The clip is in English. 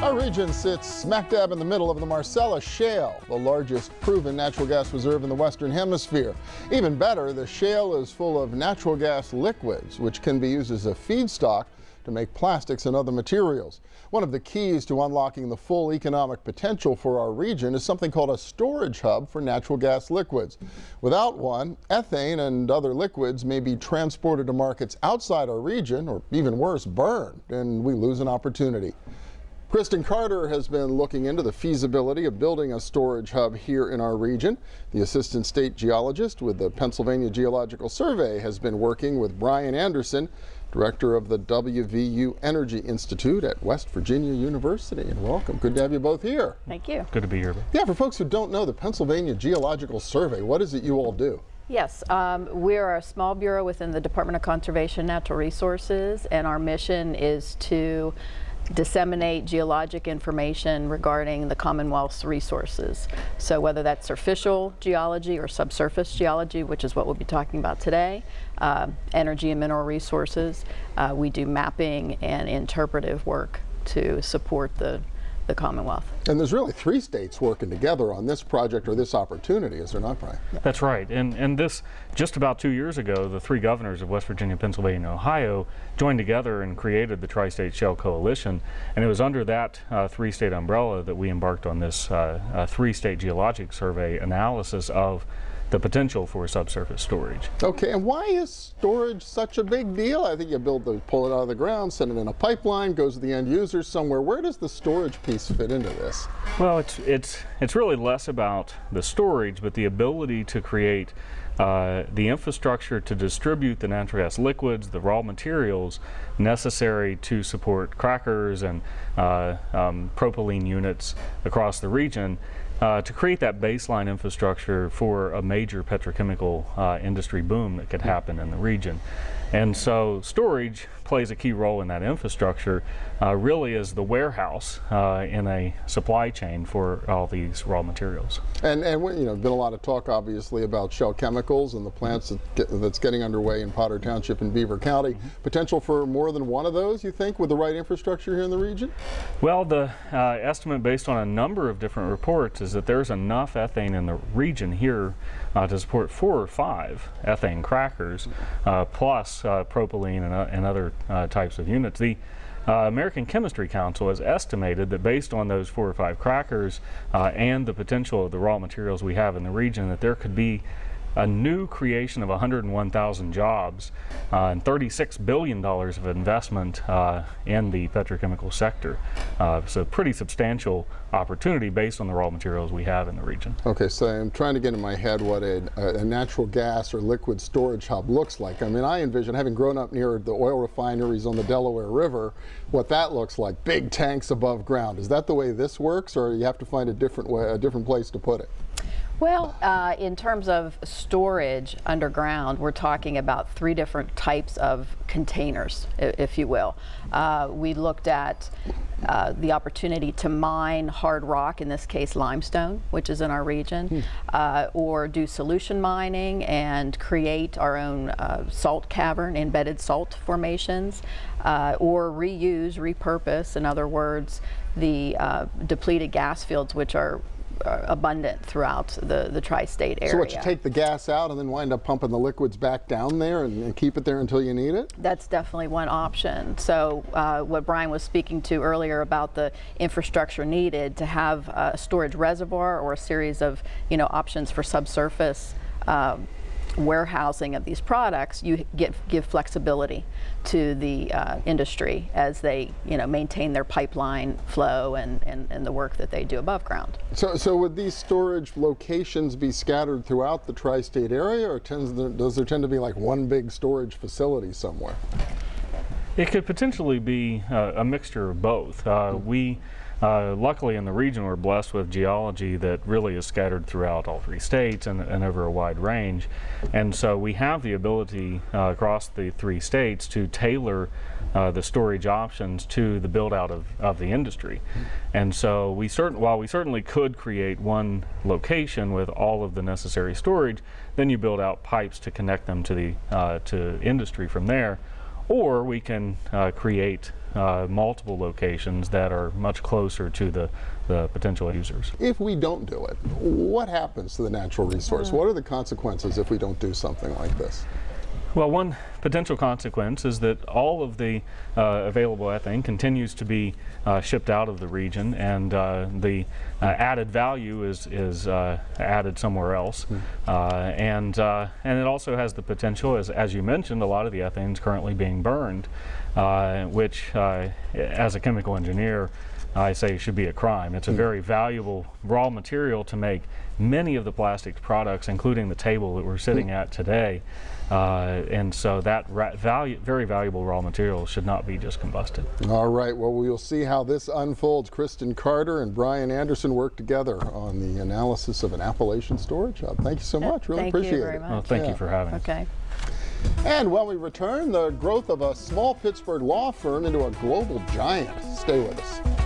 Our region sits smack dab in the middle of the Marcellus Shale, the largest proven natural gas reserve in the Western Hemisphere. Even better, the shale is full of natural gas liquids, which can be used as a feedstock to make plastics and other materials. One of the keys to unlocking the full economic potential for our region is something called a storage hub for natural gas liquids. Without one, ethane and other liquids may be transported to markets outside our region, or even worse, burned, and we lose an opportunity. Kristin Carter has been looking into the feasibility of building a storage hub here in our region. The assistant state geologist with the Pennsylvania Geological Survey has been working with Brian Anderson, director of the WVU Energy Institute at West Virginia University. And welcome. Good to have you both here. Thank you. Good to be here. Yeah, for folks who don't know the Pennsylvania Geological Survey, what is it you all do? Yes, we are a small bureau within the Department of Conservation and Natural Resources, and our mission is to disseminate geologic information regarding the Commonwealth's resources. So whether that's surficial geology or subsurface geology, which is what we'll be talking about today, energy and mineral resources, we do mapping and interpretive work to support the Commonwealth. And there's really 3 states working together on this project or this opportunity, is there not, Brian? That's right. And this, just about 2 years ago, the 3 governors of West Virginia, Pennsylvania, and Ohio joined together and created the Tri-State Shale Coalition. And it was under that 3-state umbrella that we embarked on this 3-state geologic survey analysis of the potential for subsurface storage. Okay, and why is storage such a big deal? I think you pull it out of the ground, send it in a pipeline, goes to the end user somewhere. Where does the storage piece fit into this? Well, it's really less about the storage, but the ability to create the infrastructure to distribute the natural gas liquids, the raw materials necessary to support crackers and propylene units across the region. To create that baseline infrastructure for a major petrochemical industry boom that could happen in the region. And so storage plays a key role in that infrastructure, really as the warehouse in a supply chain for all these raw materials. And you know, been a lot of talk obviously about Shell Chemicals and the plants that's getting underway in Potter Township in Beaver County. Potential for more than one of those, you think, with the right infrastructure here in the region? Well, the estimate based on a number of different reports is that there's enough ethane in the region here to support 4 or 5 ethane crackers, plus propylene and other types of units. The American Chemistry Council has estimated that based on those 4 or 5 crackers and the potential of the raw materials we have in the region, that there could be a new creation of 101,000 jobs and $36 billion of investment in the petrochemical sector. So pretty substantial opportunity based on the raw materials we have in the region. Okay, so I'm trying to get in my head what a natural gas or liquid storage hub looks like. I mean, I envision, having grown up near the oil refineries on the Delaware River, what that looks like, big tanks above ground. Is that the way this works, or you have to find a different place to put it? Well, in terms of storage underground, we're talking about 3 different types of containers, if you will. We looked at the opportunity to mine hard rock, in this case limestone, which is in our region, or do solution mining and create our own salt cavern, embedded salt formations, or reuse, repurpose, in other words, the depleted gas fields, which are abundant throughout the tri-state area. So what, you take the gas out and then wind up pumping the liquids back down there and keep it there until you need it? That's definitely one option. So what Brian was speaking to earlier about the infrastructure needed to have a storage reservoir or a series of options for subsurface warehousing of these products, you give flexibility to the industry as they maintain their pipeline flow and the work that they do above ground. So would these storage locations be scattered throughout the tri-state area, or does there tend to be like one big storage facility somewhere? It could potentially be a mixture of both. We luckily in the region we're blessed with geology that really is scattered throughout all 3 states and over a wide range, and so we have the ability across the 3 states to tailor the storage options to the build out of the industry. And so while we certainly could create one location with all of the necessary storage, then you build out pipes to connect them to the to industry from there. or we can create multiple locations that are much closer to the potential users. If we don't do it, what happens to the natural resource? What are the consequences if we don't do something like this? Well, one potential consequence is that all of the available ethane continues to be shipped out of the region, and the added value is added somewhere else. And it also has the potential, as you mentioned, a lot of the ethane is currently being burned, which as a chemical engineer, I say should be a crime. It's a very valuable raw material to make many of the plastic products, including the table that we're sitting at today. And so that very valuable raw material should not be just combusted. All right, well, we'll see how this unfolds. Kristin Carter and Brian Anderson work together on the analysis of an Appalachian storage hub. Thank you so much. Really appreciate it. Thank you very much. Well, thank you for having us. Okay. And when we return, the growth of a small Pittsburgh law firm into a global giant. Stay with us.